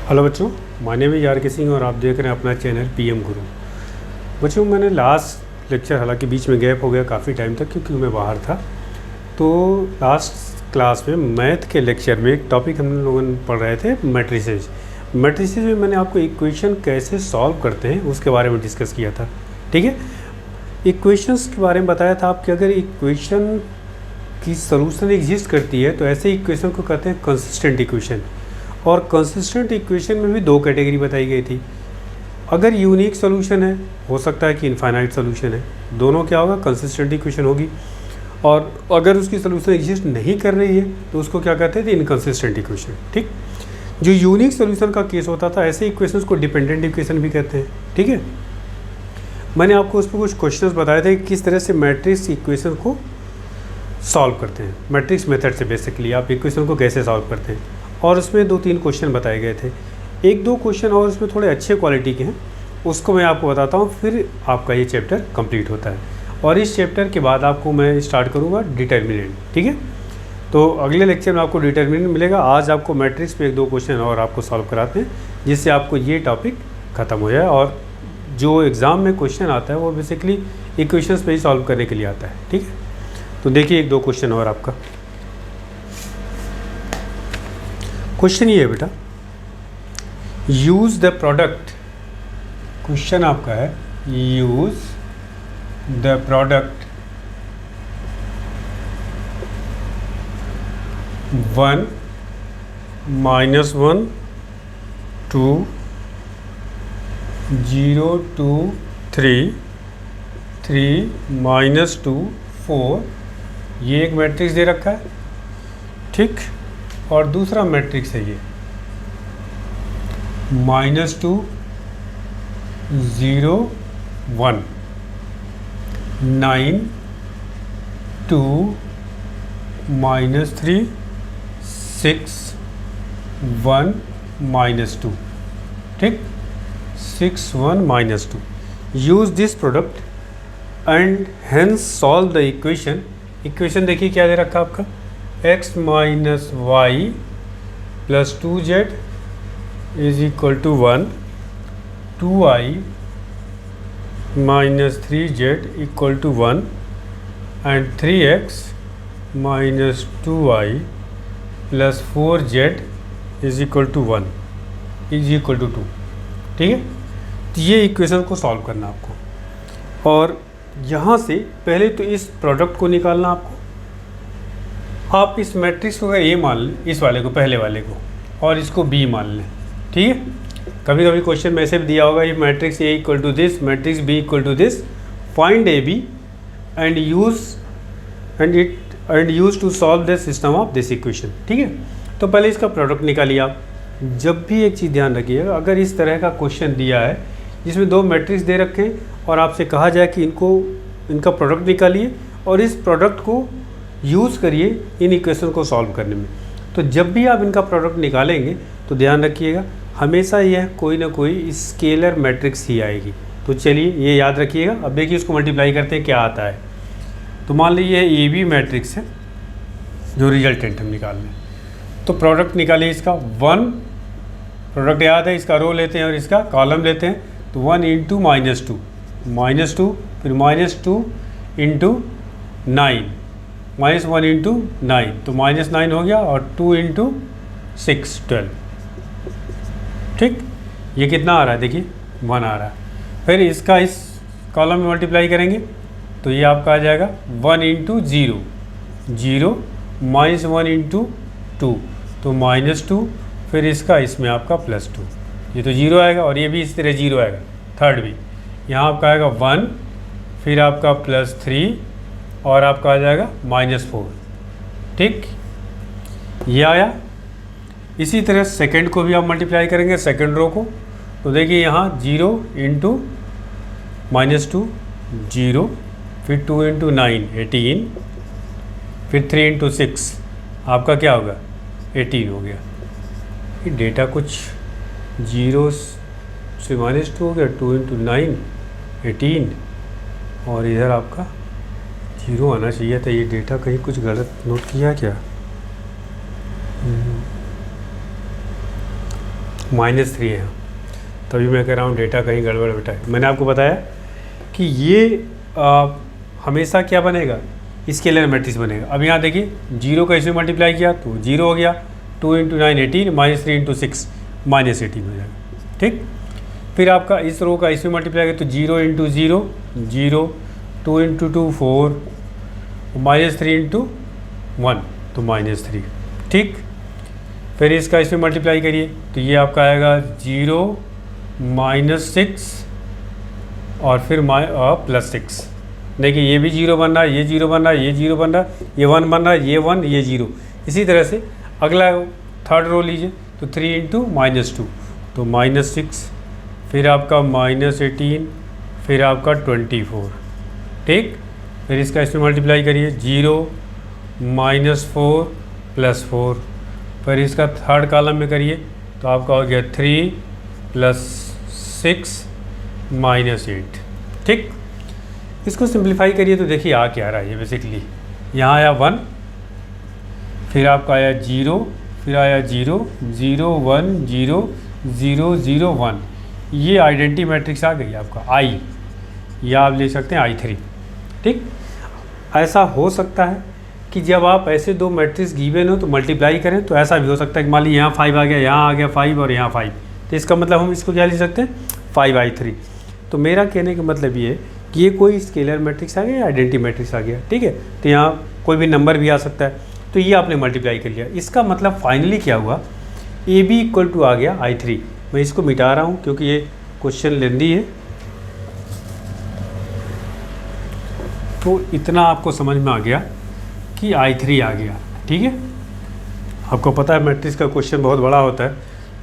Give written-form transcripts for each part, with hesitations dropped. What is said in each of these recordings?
Hello बच्चों, my name is आर.के. सिंह और आप देख रहे हैं अपना चैनल पीएम गुरु। बच्चों, मैंने लास्ट लेक्चर, हालांकि बीच में गैप हो गया काफ़ी टाइम तक क्योंकि मैं बाहर था, तो लास्ट क्लास में मैथ के लेक्चर में एक टॉपिक हम लोगों ने पढ़ रहे थे, मैट्रिसेस। मैट्रिसेस में मैंने आपको इक्वेशन कैसे सॉल्व करते हैं उसके बारे में डिस्कस किया था। ठीक है, इक्वेशंस के बारे में बताया था आपकी अगर इक्वेशन की सॉल्यूशन एग्जिस्ट करती है तो ऐसे इक्वेशन को कहते हैं कंसिस्टेंट इक्वेशन। और कंसिस्टेंट इक्वेशन में भी दो कैटेगरी बताई गई थी। अगर यूनिक सॉल्यूशन है, हो सकता है कि इनफाइनाइट सॉल्यूशन है, दोनों क्या होगा, कंसिस्टेंट इक्वेशन होगी। और अगर उसकी सॉल्यूशन एग्जिस्ट नहीं कर रही है तो उसको क्या कहते थे, इनकंसिस्टेंट इक्वेशन। ठीक, जो यूनिक सॉल्यूशन का केस होता था ऐसे इक्वेशंस को डिपेंडेंट इक्वेशन भी कहते हैं। ठीक है, मैंने आपको उस पर कुछ क्वेश्चंस बताए थे कि किस तरह से मैट्रिक्स इक्वेशन को सॉल्व करते हैं। मैट्रिक्स मेथड से बेसिकली आप इक्वेशन को कैसे सॉल्व करते हैं, और उसमें 2-3 क्वेश्चन बताए गए थे। 1-2 क्वेश्चन और उसमें थोड़े अच्छे क्वालिटी के हैं, उसको मैं आपको बताता हूँ, फिर आपका ये चैप्टर कंप्लीट होता है। और इस चैप्टर के बाद आपको मैं स्टार्ट करूँगा डिटर्मिनेंट। ठीक है, तो अगले लेक्चर में आपको डिटर्मिनेंट मिलेगा। आज आपको मैट्रिक्स पे 1-2 क्वेश्चन और आपको सॉल्व कराते हैं जिससे आपको ये टॉपिक ख़त्म हो जाए। और जो एग्ज़ाम में क्वेश्चन आता है वो बेसिकली इक्वेशंस पे ही सॉल्व करने के लिए आता है। ठीक है, तो देखिए 1-2 क्वेश्चन और आपका। क्वेश्चन ये है बेटा, यूज़ द प्रोडक्ट। क्वेश्चन आपका है यूज़ द प्रोडक्ट 1 - 1 2 0 2 3 3 - 2 4। ये एक मैट्रिक्स दे रखा है। ठीक, और दूसरा मैट्रिक्स है ये -2 0 1 9 2 -3 6 1 -2। ठीक, 6 1 -2। Use this product and hence solve the equation. Equation देखिए क्या दे रखा आपका, x - y + 2z = 1, 2i - 3z = 1 and 3x - 2i + 4z = 1 = 2। ठीक है, तो ये इक्वेशन को सॉल्व करना आपको। और यहाँ से पहले तो इस प्रोडक्ट को निकालना आपको। आप इस मैट्रिक्स को अगर ए मान लें, इस वाले को, पहले वाले को, और इसको बी मान लें। ठीक है, कभी कभी क्वेश्चन में ऐसे भी दिया होगा, ये matrix A = this, matrix B = this, find A B and use to solve the system of this equation. ठीक है, तो पहले इसका प्रोडक्ट निकालिए आप। जब भी एक चीज़ ध्यान रखिएगा, अगर इस तरह का क्वेश्चन दिया है जिसमें 2 मैट्रिक्स दे रखे हैं और आपसे कहा जाए कि इनका प्रोडक्ट निकालिए और इस प्रोडक्ट को यूज़ करिए इन इक्वेशन को सॉल्व करने में, तो जब भी आप इनका प्रोडक्ट निकालेंगे तो ध्यान रखिएगा हमेशा यह कोई ना कोई स्केलर मैट्रिक्स ही आएगी। तो चलिए ये याद रखिएगा। अब देखिए इसको मल्टीप्लाई करते हैं क्या आता है। तो मान लीजिए ये ए बी मैट्रिक्स है जो रिजल्टेंट हम निकाल लें, तो प्रोडक्ट निकालिए इसका 1। प्रोडक्ट याद है, इसका रो लेते हैं और इसका कॉलम लेते हैं, तो 1 × -2 फिर -2 × 9 -1 × 9, तो -9 हो गया, और 2 × 6 12। ठीक, ये कितना आ रहा है, देखिए 1 आ रहा है। फिर इसका इस कॉलम में मल्टीप्लाई करेंगे तो ये आपका आ जाएगा 1 × 0 0 -1 × 2, तो -2, फिर इसका इसमें आपका +2, ये तो 0 आएगा, और ये भी इस तरह 0 आएगा। थर्ड भी यहाँ आपका आएगा 1, फिर आपका +3, और आपका आ जाएगा -4। ठीक, ये आया। इसी तरह सेकंड को भी आप मल्टीप्लाई करेंगे, सेकंड रो को, तो देखिए यहाँ 0 × -2 0, फिर 2 × 9 18, फिर 3 × 6 आपका क्या होगा, 18 हो गया। ये डेटा कुछ 0 से -2 हो गया, 2 × 9 18, और इधर आपका 0 आना चाहिए था। ये डेटा कहीं कुछ गलत नोट किया क्या? -3 है यहाँ, तभी मैं कह रहा हूँ डेटा कहीं गड़बड़ बेटा है। मैंने आपको बताया कि ये हमेशा क्या बनेगा, स्केलर मैट्रिक्स बनेगा। अब यहाँ देखिए 0 का इसमें मल्टीप्लाई किया तो 0 हो गया, 2 × 9 18, -3 × 6 -18 हो जाएगा, ठीक। फिर आपका इस रो का इसमें मल्टीप्लाई किया तो 0 × 0 0, 2 × 2 4, -3 × 1 तो -3, ठीक। फिर इसका इसमें मल्टीप्लाई करिए तो ये आपका आएगा 0 -6 और फिर +6। देखिए ये भी 0 बन रहा है, ये 0 बन रहा है, ये 0 बन रहा है, ये 1 बन रहा है, ये 1, ये 0। इसी तरह से अगला थर्ड रो लीजिए तो 3 × -2 तो -6, फिर आपका -18, फिर आपका 24, ठीक। फिर इसका इसमें मल्टीप्लाई करिए 0 -4 +4, फिर इसका थर्ड कॉलम में करिए तो आपका हो गया 3 + 6 -8, ठीक। इसको सिंप्लीफाई करिए तो देखिए आ क्या रहा है, ये बेसिकली यहाँ आया 1, फिर आपका आया 0, फिर आया 0 0 1 0 0 0 1, ये आइडेंटिटी मैट्रिक्स आ गई आपका आई, या आप ले सकते हैं I3, ठीक। ऐसा हो सकता है कि जब आप ऐसे दो मैट्रिक्स गिवन हो तो मल्टीप्लाई करें तो ऐसा भी हो सकता है कि मान लीजिए यहाँ 5 आ गया, यहाँ आ गया 5 और यहाँ 5, तो इसका मतलब हम इसको क्या ले सकते हैं 5I3। तो मेरा कहने का मतलब ये है कि ये कोई स्केलर मैट्रिक्स आ गया या आइडेंटिटी मैट्रिक्स आ गया, ठीक है। तो यहाँ कोई भी नंबर भी आ सकता है, तो ये आपने मल्टीप्लाई कर लिया। इसका मतलब फाइनली क्या हुआ, AB = आ गया I3। मैं इसको मिटा रहा हूँ क्योंकि ये क्वेश्चन लेंदी है, तो इतना आपको समझ में आ गया कि I3 आ गया, ठीक है। आपको पता है मैट्रिक्स का क्वेश्चन बहुत बड़ा होता है,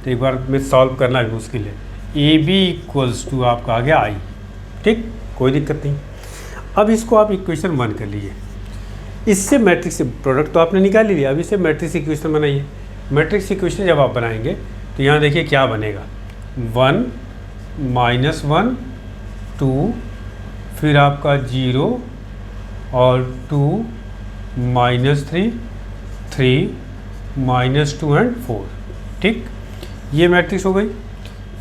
तो एक बार में सॉल्व करना भी मुश्किल है। AB = आपका आ गया I, ठीक, कोई दिक्कत नहीं। अब इसको आप इक्वेशन 1 कर लीजिए, इससे मैट्रिक्स प्रोडक्ट तो आपने निकाल ही लिया, अब इससे मैट्रिक्स इक्वेशन बनाइए। मैट्रिक्स इक्वेशन जब आप बनाएंगे तो यहाँ देखिए क्या बनेगा, 1 -1 2, फिर आपका 0 और 2 -3 3 -2 एंड 4, ठीक। ये मैट्रिक्स हो गई।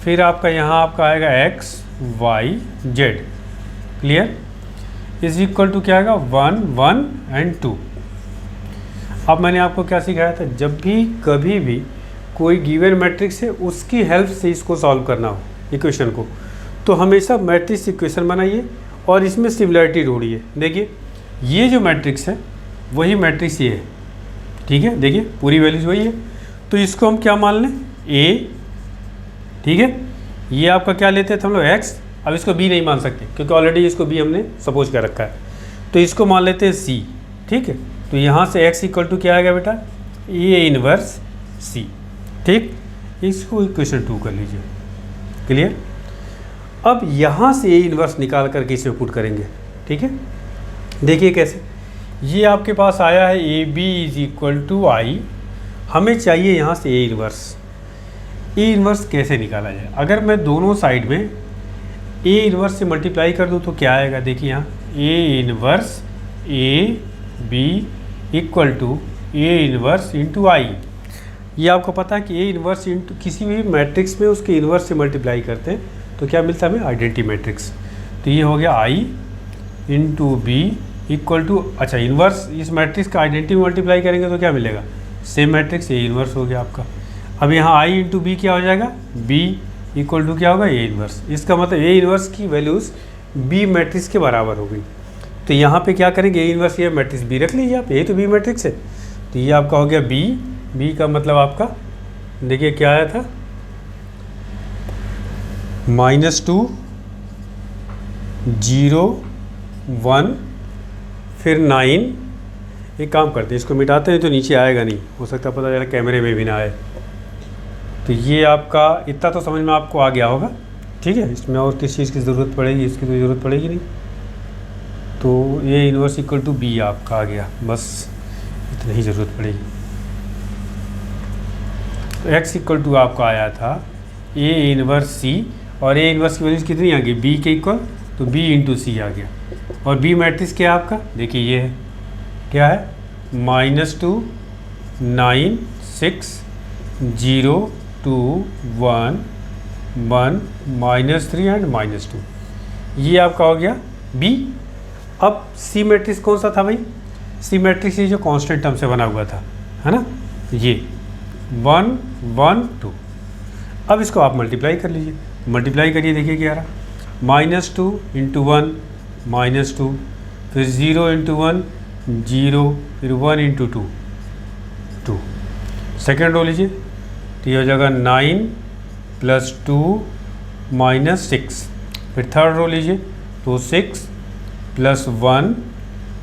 फिर आपका यहाँ आपका आएगा x y z, क्लियर, = क्या आएगा 1 1 एंड 2। अब मैंने आपको क्या सिखाया था, जब भी कभी भी कोई गिवन मैट्रिक्स है उसकी हेल्प से इसको सॉल्व करना हो इक्वेशन को, तो हमेशा मैट्रिक्स इक्वेशन बनाइए और इसमें सिमिलरिटी ढूंढिए। देखिए ये जो मैट्रिक्स है वही मैट्रिक्स ये है, ठीक है, देखिए पूरी वैल्यूज वही है, तो इसको हम क्या मान लें A, ठीक है। ये आपका क्या लेते थे हम लोग x, अब इसको B नहीं मान सकते क्योंकि ऑलरेडी इसको B हमने सपोज कर रखा है, तो इसको मान लेते हैं C, ठीक है। तो यहाँ से x = क्या आएगा बेटा A 1 C, ठीक। इसको इक्वेशन 2 कर लीजिए, क्लियर। अब यहाँ से A 1 निकाल करके इसमें पुट करेंगे, ठीक है। देखिए कैसे, ये आपके पास आया है AB = I, हमें चाहिए यहाँ से A 1 कैसे निकाला जाए। अगर मैं दोनों साइड में A 1 से मल्टीप्लाई कर दूँ तो क्या आएगा, देखिए यहाँ A 1 AB = A 1 × I। ये आपको पता है कि A 1 इंटू किसी भी मैट्रिक्स में उसके इन्वर्स से मल्टीप्लाई करते हैं तो क्या मिलता है हमें आइडेंटिटी मैट्रिक्स। तो ये हो गया I × B = अच्छा इन्वर्स, इस मैट्रिक्स का आइडेंटिटी मल्टीप्लाई करेंगे तो क्या मिलेगा सेम मैट्रिक्स A 1 हो गया आपका। अब यहाँ I × B क्या हो जाएगा, B = क्या होगा A 1। इसका मतलब A 1 की वैल्यूज़ B मैट्रिक्स के बराबर हो गई। तो यहाँ पे क्या करेंगे A 1 ये मैट्रिक्स B रख लीजिए आप, A तो B मैट्रिक्स है, तो ये आपका हो गया B का मतलब आपका देखिए क्या आया था -2 0 1 फिर 9। एक काम करते हैं इसको मिटाते हैं तो नीचे आएगा नहीं, हो सकता है पता चला कैमरे में भी ना आए। तो ये आपका इतना तो समझ में आपको आ गया होगा, ठीक है। इसमें और किस चीज़ की ज़रूरत पड़ेगी, इसकी तो ज़रूरत पड़ेगी नहीं। तो A 1 = B आपका आ गया, बस इतनी ही ज़रूरत पड़ेगी। तो x = आपका आया था A 1 C, और A 1 की वैल्यूज कितनी आ गई B के इक्वल, तो B × C आ गया। और B मैट्रिक्स क्या है आपका, देखिए ये है, क्या है -2 9 6 0 2 1 1 -3 एंड -2, ये आपका हो गया बी। अब सी मैट्रिक्स कौन सा था भाई? सी मैट्रिक्स ये जो कांस्टेंट टर्म से बना हुआ था, है ना, ये 1 1 2। अब इसको आप मल्टीप्लाई कर लीजिए, मल्टीप्लाई करिए, देखिए क्या रहा, -2 × 1 -2, फिर 0 × 1 0, फिर 1 × 2 2। सेकेंड रो लीजिए तो ये हो जाएगा 9 + 2 -6। फिर थर्ड रो लीजिए तो 6 + 1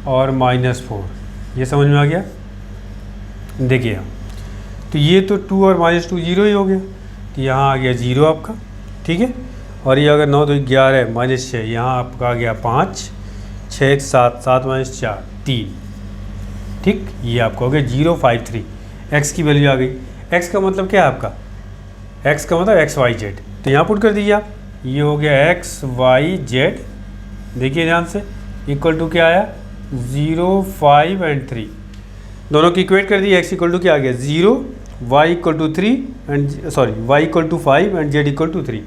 और -4। ये समझ में आ गया? देखिए तो ये तो 2 और -2 0 ही हो गया, तो यहाँ आ गया 0 आपका, ठीक है। और ये अगर 9 तो 11 -6, यहाँ आपका आ गया 5 6 7 7 -4 3, ठीक। ये आपका हो गया 0 5 3। x की वैल्यू आ गई। x का मतलब क्या है आपका? x का मतलब XYZ, तो यहाँ पुट कर दीजिए आप। ये हो गया XYZ, देखिए ध्यान से, इक्वल टू क्या आया 0 5 एंड 3। दोनों की इक्वेट कर दिए। x इक्वल टू क्या आ गया 0, y equal to 3 and sorry y equal to 5 and z equal to 3।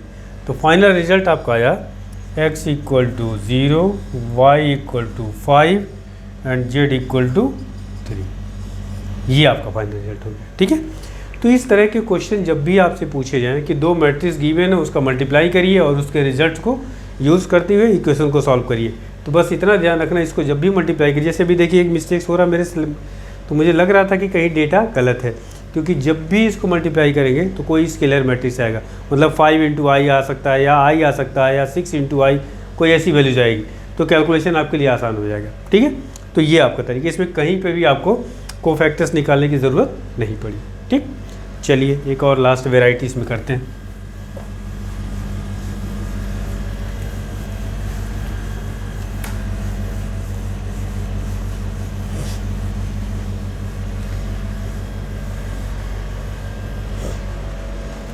तो फाइनल रिजल्ट आपका आया x equal to 0, y equal to 5 and z equal to 3। ये आपका फाइनल रिजल्ट हो गया, ठीक है। तो इस तरह के क्वेश्चन जब भी आपसे पूछे जाएं कि दो मैट्रिक्स गिवन है, उसका मल्टीप्लाई करिए और उसके रिजल्ट को यूज़ करते हुए इक्वेशन को सॉल्व करिए। तो बस इतना ध्यान रखना, इसको जब भी मल्टीप्लाई करिए, जैसे भी देखिए एक मिस्टेक्स हो रहा मेरे से, तो मुझे लग रहा था कि कहीं डेटा गलत है, क्योंकि जब भी इसको मल्टीप्लाई करेंगे तो कोई स्केलर मैट्रिक्स आएगा, मतलब 5 × i आ सकता है, या i आ सकता है, या 6 × i, कोई ऐसी वैल्यू जाएगी, तो कैलकुलेशन आपके लिए आसान हो जाएगा, ठीक है। तो ये आपका तरीका, इसमें कहीं पे भी आपको कोफैक्टर्स निकालने की ज़रूरत नहीं पड़ी, ठीक। चलिए एक और लास्ट वेराइटी इसमें करते हैं।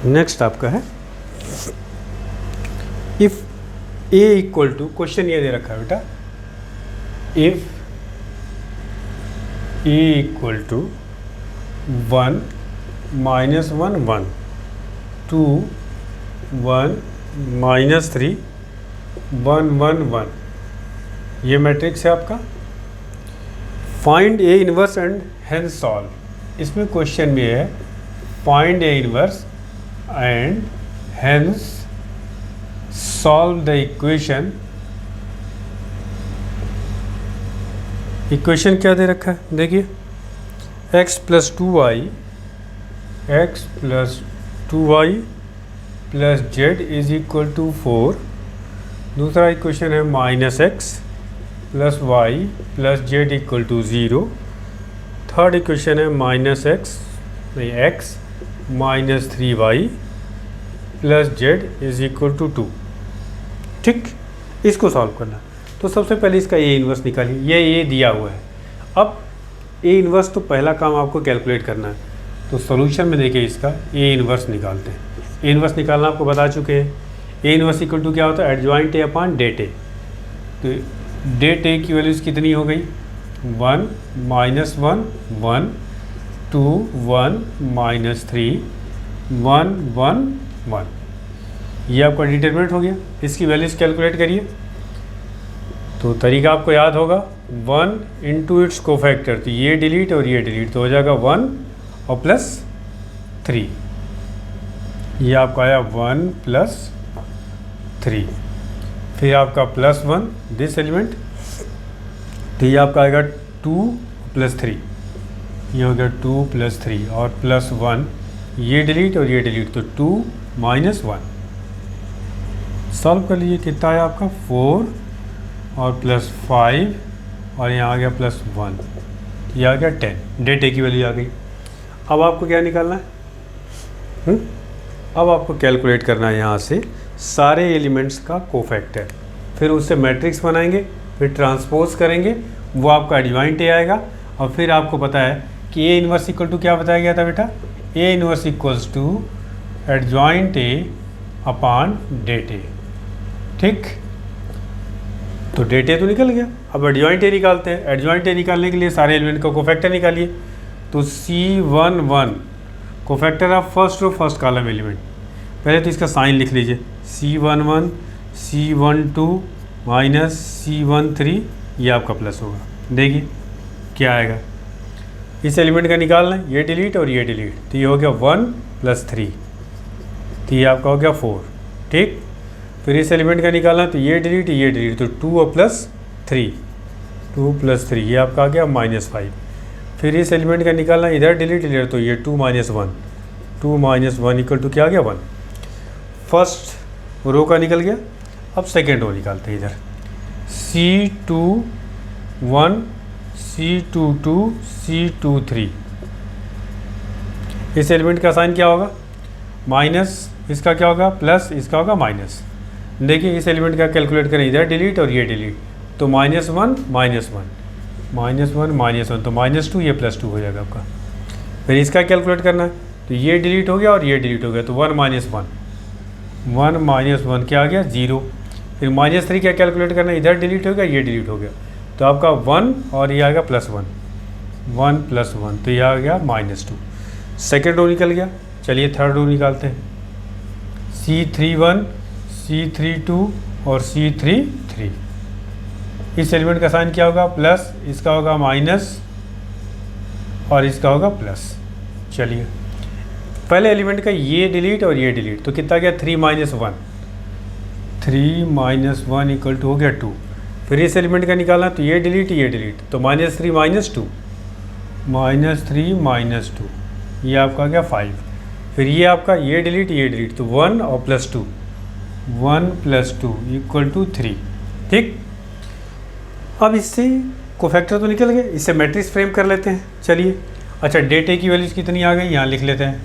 नेक्स्ट आपका है if a equal to, question ये दे रखा है बेटा, इफ a इक्वल टू 1 -1 1 2 1 -3 1 1 1, ये मैट्रिक्स है आपका। Find a inverse and hence solve. इसमें क्वेश्चन में है find a inverse and hence solve the equation. Equation क्या दे रखा है देखिए, x + 2y + z = 4। दूसरा इक्वेशन है -x + y + z = 0। Third equation है -x -3y + z = 2, ठीक। इसको सॉल्व करना, तो सबसे पहले इसका ए इन्वर्स निकालिए। ये दिया हुआ है। अब ए इन्वर्स तो पहला काम आपको कैलकुलेट करना है, तो सॉल्यूशन में देखिए इसका ए इन्वर्स निकालते हैं। ए इन्वर्स निकालना आपको बता चुके हैं। ए इन्वर्स इक्वल टू क्या होता है, adjoint A upon det A. तो डेट ए की वैल्यूज़ कितनी हो गई 1 -1 1 2 1 -3 1 1 1। ये आपका डिटरमिनेंट हो गया। इसकी वैल्यूज़ कैलकुलेट करिए। तो तरीका आपको याद होगा, 1 × इट्स कोफैक्टर, तो ये डिलीट और ये डिलीट, तो हो जाएगा 1 और +3। ये आपका आया 1 + 3, फिर आपका +1 दिस एलिमेंट, तो ये आपका आएगा 2 + 3, ये हो गया 2 + 3 और +1, ये डिलीट और ये डिलीट, तो 2 - 1। सॉल्व कर लीजिए, कितना आया आपका 4 और +5 और यहाँ आ गया +1, ये आ गया 10। डेट ए की वैल्यू आ गई। अब आपको क्या निकालना है, अब आपको कैलकुलेट करना है यहाँ से सारे एलिमेंट्स का कोफैक्टर, फिर उससे मैट्रिक्स बनाएंगे, फिर ट्रांसपोज करेंगे, वो आपका एडजॉइंट ए आएगा। और फिर आपको पता है कि ए इन्वर्स इक्वल टू क्या बताया गया था बेटा, A inverse equals to adjoint A upon det A, ठीक। तो डेट ए तो निकल गया। अब एडजॉइंट ए निकालते हैं। एडजॉइंट ए निकालने के लिए सारे एलिमेंट का कोफैक्टर निकालिए। तो C11 cofactor of first row first column element. पहले तो इसका साइन लिख लीजिए, C11 C12 माइनस C13, ये आपका प्लस होगा। देखिए क्या आएगा, इस एलिमेंट का निकालना है, ये डिलीट और ये डिलीट, तो ये हो गया 1 + 3, तो ये आपका हो गया 4। ठीक, फिर इस एलिमेंट का निकालना है, तो ये डिलीट, तो 2 और +3, 2 + 3, ये आपका आ गया -5। फिर इस एलिमेंट का निकालना, इधर डिलीट, तो ये 2 - 1, 2 - 1 = क्या आ गया 1। फर्स्ट रो का निकल गया। अब सेकेंड रो निकालते हैं, इधर C21 C22 C23, इस एलिमेंट का साइन क्या होगा, माइनस, इसका क्या होगा प्लस, इसका होगा माइनस। देखिए इस एलिमेंट का कैलकुलेट करें, इधर डिलीट और ये डिलीट, तो -1 -1 -1 तो -2, ये +2 हो जाएगा आपका। फिर इसका कैलकुलेट करना है, तो ये डिलीट हो गया और ये डिलीट हो गया, तो 1 - 1 1 क्या आ गया 0। फिर -3 क्या कैलकुलेट करना है, इधर डिलीट हो गया, ये डिलीट हो गया, तो आपका 1 और ये आ गया +1, 1 + 1, तो ये आ गया -2। सेकेंड रो निकल गया। चलिए थर्ड रो निकालते हैं, C31 C32 और C33, इस एलिमेंट का साइन क्या होगा प्लस, इसका होगा माइनस और इसका होगा प्लस। चलिए पहले एलिमेंट का ये डिलीट और ये डिलीट, तो कितना गया 3 - 1, 3 - 1 = हो गया 2। फिर इस एलिमेंट का निकालना, तो ये डिलीट, तो -3 - 2, -3 - 2, ये आपका गया 5। फिर ये आपका ये डिलीट, तो 1 और +2, 1 + 2 = 3। ठीक, अब इससे कोफैक्टर तो निकल गए, इससे मैट्रिक्स फ्रेम कर लेते हैं। चलिए अच्छा, डेट ए की वैल्यूज़ कितनी आ गई, यहाँ लिख लेते हैं।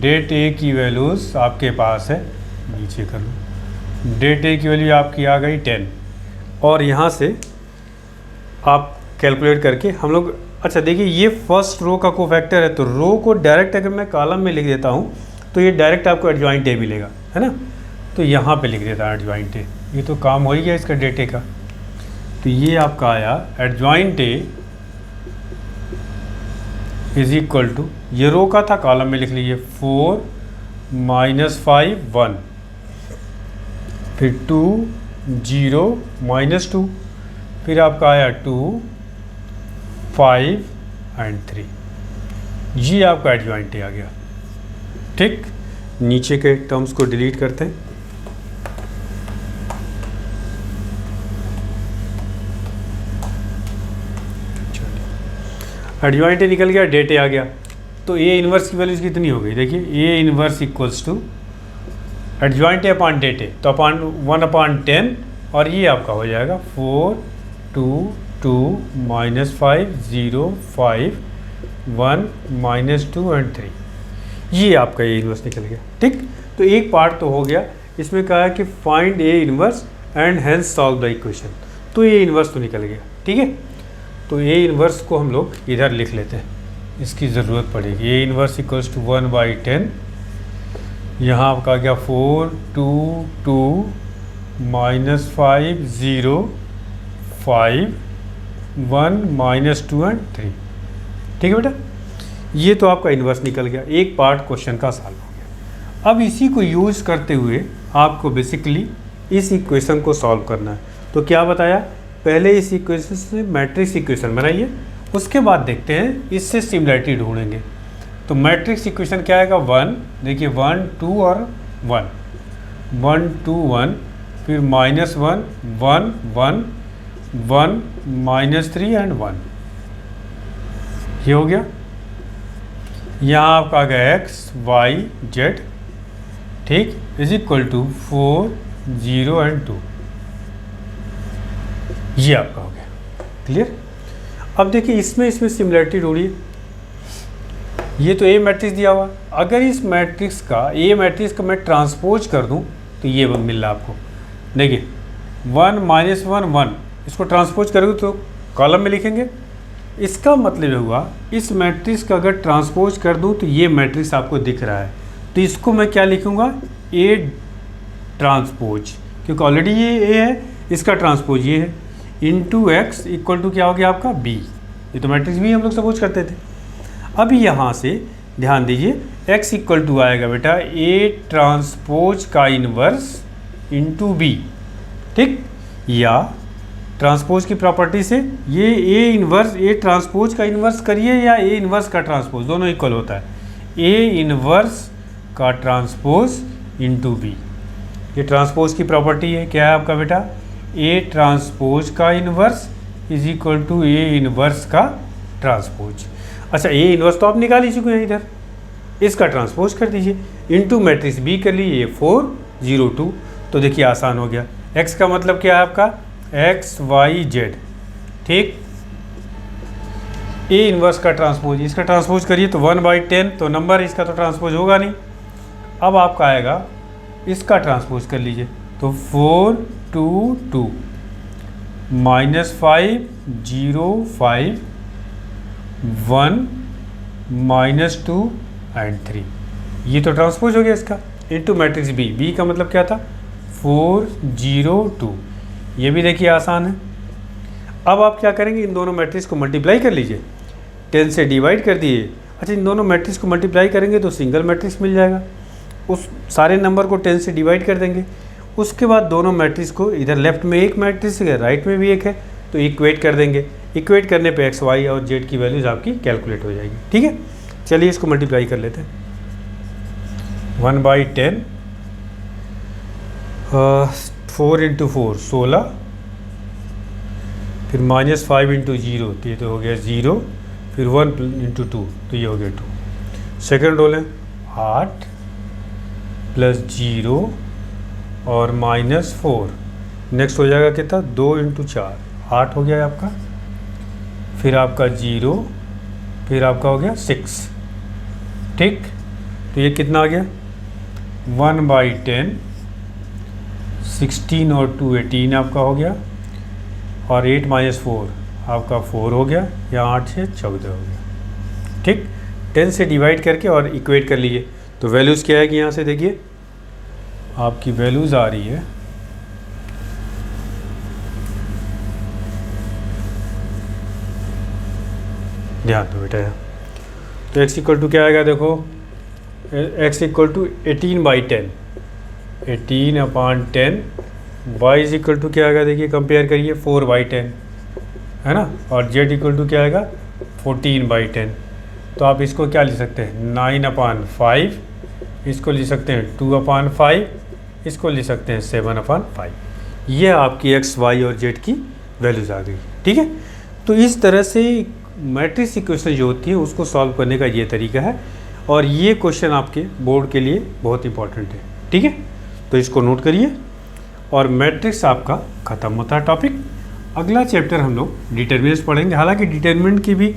डेट ए की वैल्यूज़ आपके पास है, नीचे कर लो, डेट ए की वैल्यू आपकी आ गई 10, और यहाँ से आप कैलकुलेट करके हम लोग, अच्छा देखिए ये फर्स्ट रो का कोफैक्टर है, तो रो को डायरेक्ट अगर मैं कॉलम में लिख देता हूँ तो ये डायरेक्ट आपको एडजॉइंट ए मिलेगा, है ना। तो यहाँ पे लिख देता है एडजॉइंट ए, ये तो काम हो ही गया इसका डेट ए का। तो ये आपका आया एडजॉइंट ए = ये रो का था, कॉलम में लिख लीजिए 4 - 5 1, फिर 2 0 -2, फिर आपका आया 2 5 और 3, ये आपका एडजॉइंट ए आ गया। ठीक, नीचे के टर्म्स को डिलीट करते हैं। एडजॉइंट ए निकल गया, डेट ए आ गया, तो ए इन्वर्स की वैल्यूज कितनी हो गई, देखिए A inverse = adjoint A upon det A, तो 1/10, और ये आपका हो जाएगा 4 2 2 -5 0 5 1 -2 और 3, ये आपका ए इन्वर्स निकल गया। ठीक, तो एक पार्ट तो हो गया, इसमें कहा है कि find A inverse and hence solve the equation, तो ए इन्वर्स तो निकल गया। ठीक है, तो ए इन्वर्स को हम लोग इधर लिख लेते हैं, इसकी ज़रूरत पड़ेगी। ए इन्वर्स = 1/10, यहाँ आपका क्या 4 2 2 -5 0 5 1 -2 और 3। ठीक है बेटा, ये तो आपका इन्वर्स निकल गया, एक पार्ट क्वेश्चन का सॉल्व हो गया। अब इसी को यूज़ करते हुए आपको बेसिकली इस इक्वेशन को सॉल्व करना है। तो क्या बताया, पहले इस इक्वेशन से मैट्रिक्स इक्वेशन बनाइए, उसके बाद देखते हैं इससे सिमिलरिटी ढूंढेंगे। तो मैट्रिक्स इक्वेशन क्या आएगा 1, देखिए 1 2 और 1, 1 2 1, फिर -1 1 1 1 -3 और 1, ये हो गया। यहाँ आपका आ गया x y z, ठीक, = 4 0 और 2, ये आपका हो गया। क्लियर। अब देखिए इसमें सिमिलरिटी ढूंढिए, ये तो ए मैट्रिक्स दिया हुआ, अगर इस मैट्रिक्स का ए मैट्रिक्स का मैं ट्रांसपोज कर दूं तो ये मिल रहा आपको। देखिए 1 -1 1, इसको ट्रांसपोज करोगे तो कॉलम में लिखेंगे, इसका मतलब हुआ इस मैट्रिक्स का अगर ट्रांसपोज कर दूं तो ये मैट्रिक्स आपको दिख रहा है, तो इसको मैं क्या लिखूंगा ए ट्रांसपोज, क्योंकि ऑलरेडी ये ए है, इसका ट्रांसपोज ये है, इंटू एक्स इक्वल टू क्या हो गया आपका बी, ये तो मैट्रिक्स भी हम लोग सपोज करते थे। अब यहाँ से ध्यान दीजिए, x इक्वल टू आएगा बेटा A ट्रांसपोज का इन्वर्स इंटू बी, ठीक, या ट्रांसपोज की प्रॉपर्टी से ये A इन्वर्स A ट्रांसपोज का इन्वर्स करिए या A इन्वर्स का ट्रांसपोज, दोनों इक्वल होता है, A इन्वर्स का ट्रांसपोज इंटू बी। ये ट्रांसपोज की प्रॉपर्टी है, क्या है आपका बेटा, A ट्रांसपोज का inverse is equal to A inverse का ट्रांसपोज। अच्छा, A इन्वर्स तो आप निकाल ही चुके हैं, इधर इसका ट्रांसपोज कर दीजिए, इंटू मैट्रिक्स B कर लीजिए 4 0 2। तो देखिए आसान हो गया। x का मतलब क्या है आपका, एक्स वाई जेड, ठीक, A इन्वर्स का ट्रांसपोज, इसका ट्रांसपोज करिए तो 1/10, तो नंबर इसका तो ट्रांसपोज होगा नहीं। अब आपका आएगा इसका ट्रांसपोज कर लीजिए, तो 4 2 2 -5 0 5 1 -2 एंड 3, ये तो ट्रांसपोज हो गया इसका, इंटू मैट्रिक्स बी का मतलब क्या था 4 0 2, ये भी देखिए आसान है। अब आप क्या करेंगे, इन दोनों मैट्रिक्स को मल्टीप्लाई कर लीजिए, 10 से डिवाइड कर दिए। अच्छा, इन दोनों मैट्रिक्स को मल्टीप्लाई करेंगे तो सिंगल मैट्रिक्स मिल जाएगा, उस सारे नंबर को 10 से डिवाइड कर देंगे। उसके बाद दोनों मैट्रिक्स को, इधर लेफ्ट में एक मैट्रिक्स है, राइट में भी एक है, तो इक्वेट कर देंगे। इक्वेट करने पे एक्स वाई और जेड की वैल्यूज़ आपकी कैलकुलेट हो जाएगी, ठीक है। चलिए इसको मल्टीप्लाई कर लेते हैं, 1/10 4 × 4 16, फिर -5 × 0, तो ये तो हो गया 0, फिर 1 × 2, तो ये हो गया 2। सेकेंड रोल है 8 + 0 और -4, नेक्स्ट हो जाएगा कितना 2 × 4, 8 हो गया आपका, फिर आपका 0, फिर आपका हो गया 6, ठीक। तो ये कितना आ गया 1/10, 16 और 2 18 आपका हो गया, और 8 - 4 आपका 4 हो गया, या 8 से 14 हो गया, ठीक। 10 से डिवाइड करके और इक्वेट कर लीजिए, तो वैल्यूज़ क्या है कि यहाँ से देखिए आपकी वैल्यूज़ आ रही है, ध्यान दो बेटा। तो x इक्वल टू क्या आएगा, देखो x equal to 18/10, 18/10, y is equal to क्या आएगा, देखिए कंपेयर करिए 4/10, है ना, और z इक्वल टू क्या आएगा 14/10। तो आप इसको क्या लिख सकते हैं 9/5, इसको लिख सकते हैं 2/5, इसको लिख सकते हैं 7/5। ये आपकी x, y और z की वैल्यूज़ आ गई, ठीक है। तो इस तरह से मैट्रिक्स इक्वेशन जो होती है उसको सॉल्व करने का ये तरीका है, और ये क्वेश्चन आपके बोर्ड के लिए बहुत इंपॉर्टेंट है, ठीक है। तो इसको नोट करिए, और मैट्रिक्स आपका ख़त्म होता है टॉपिक। अगला चैप्टर हम लोग डिटरमिनेंट्स पढ़ेंगे। हालांकि डिटरमिनेंट की भी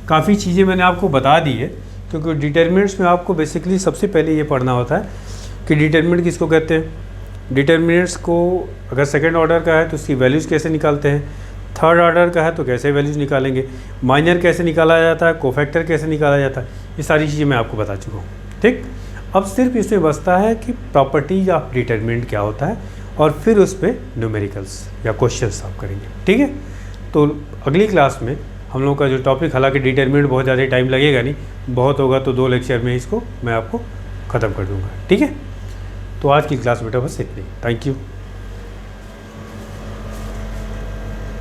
काफ़ी चीज़ें मैंने आपको बता दी है, क्योंकि डिटरमिनेंट्स में आपको बेसिकली सबसे पहले ये पढ़ना होता है कि डिटरमिनेंट किसको कहते हैं, डिटरमिनेंट्स को अगर सेकेंड ऑर्डर का है तो उसकी वैल्यूज़ कैसे निकालते हैं, थर्ड ऑर्डर का है तो कैसे वैल्यूज़ निकालेंगे, माइनर कैसे निकाला जाता है, कोफैक्टर कैसे निकाला जाता है, ये सारी चीज़ें मैं आपको बता चुका हूँ, ठीक। अब सिर्फ इसमें बचता है कि प्रॉपर्टीज ऑफ डिटरमिनेंट क्या होता है, और फिर उस पर न्यूमेरिकल्स या क्वेश्चंस आप करेंगे, ठीक है। तो अगली क्लास में हम लोग का जो टॉपिक, हालांकि डिटरमिनेंट बहुत ज़्यादा टाइम लगेगा नहीं, बहुत होगा तो 2 लेक्चर में इसको मैं आपको ख़त्म कर दूँगा, ठीक है। तो आज की क्लास बेटा बस इतनी, थैंक यू।